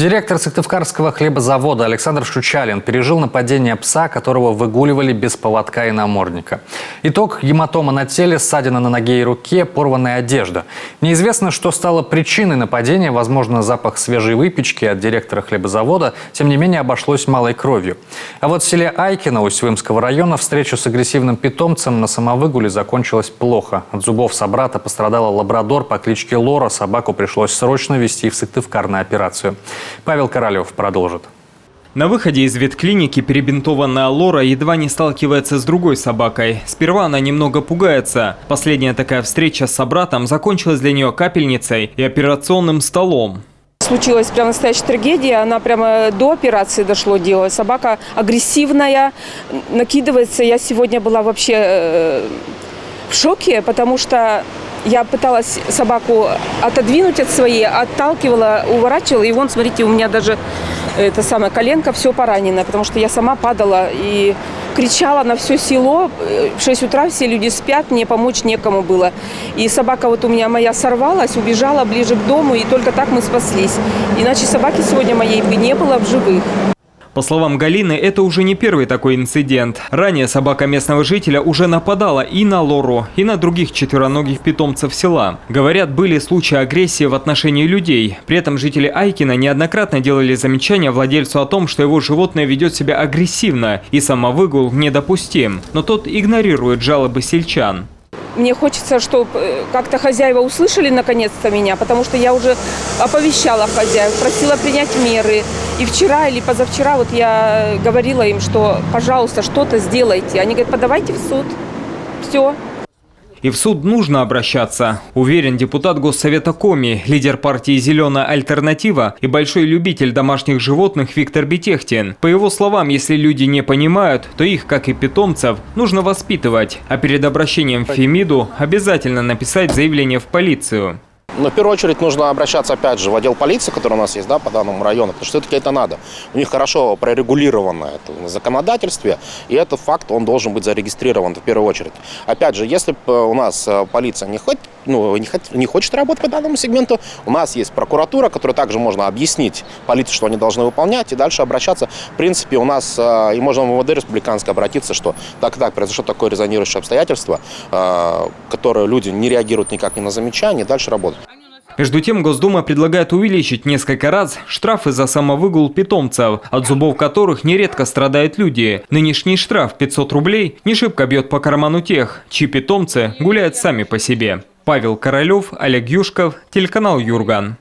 Директор Сыктывкарского хлебозавода Александр Шучалин пережил нападение пса, которого выгуливали без поводка и намордника. Итог – гематома на теле, ссадина на ноге и руке, порванная одежда. Неизвестно, что стало причиной нападения, возможно, запах свежей выпечки от директора хлебозавода, тем не менее обошлось малой кровью. А вот в селе Айкино Усть-Вымского района встреча с агрессивным питомцем на самовыгуле закончилась плохо. От зубов собрата пострадала лабрадор по кличке Лора, собаку пришлось срочно везти в Сыктывкар на операцию. Павел Королев продолжит. На выходе из ветклиники перебинтованная Лора едва не сталкивается с другой собакой. Сперва она немного пугается. Последняя такая встреча с собратом закончилась для нее капельницей и операционным столом. Случилась прям настоящая трагедия, она прямо до операции дошло дело. Собака агрессивная, накидывается. Я сегодня была вообще в шоке, потому что я пыталась собаку отодвинуть от своей, отталкивала, уворачивала. И вон, смотрите, у меня даже коленка все поранено, потому что я сама падала и кричала на все село. В 6 утра все люди спят, мне помочь некому было. И собака вот у меня моя сорвалась, убежала ближе к дому, и только так мы спаслись. Иначе собаки сегодня моей бы не было в живых. По словам Галины, это уже не первый такой инцидент. Ранее собака местного жителя уже нападала и на Лору, и на других четвероногих питомцев села. Говорят, были случаи агрессии в отношении людей. При этом жители Айкино неоднократно делали замечания владельцу о том, что его животное ведет себя агрессивно и самовыгул недопустим. Но тот игнорирует жалобы сельчан. Мне хочется, чтобы как-то хозяева услышали наконец-то меня, потому что я уже оповещала хозяев, просила принять меры. И вчера или позавчера вот я говорила им, что, пожалуйста, что-то сделайте. Они говорят, подавайте в суд. Все. И в суд нужно обращаться, уверен депутат Госсовета Коми, лидер партии «Зеленая альтернатива» и большой любитель домашних животных Виктор Бетехтин. По его словам, если люди не понимают, то их, как и питомцев, нужно воспитывать. А перед обращением в Фемиду обязательно написать заявление в полицию. Но в первую очередь нужно обращаться опять же в отдел полиции, который у нас есть, да, по данному району, потому что все-таки это надо. У них хорошо прорегулировано это в законодательстве, и этот факт, он должен быть зарегистрирован в первую очередь. Опять же, если у нас полиция не хочет работать по данному сегменту, у нас есть прокуратура, которой также можно объяснить полиции, что они должны выполнять, и дальше обращаться. В принципе, у нас и можно в МВД республиканское обратиться, что так произошло такое резонирующее обстоятельство, которое люди не реагируют никак ни на замечания, и дальше работают. Между тем, Госдума предлагает увеличить несколько раз штрафы за самовыгул питомцев, от зубов которых нередко страдают люди. Нынешний штраф 500 рублей не шибко бьет по карману тех, чьи питомцы гуляют сами по себе. Павел Королев, Олег Юшков, телеканал Юрган.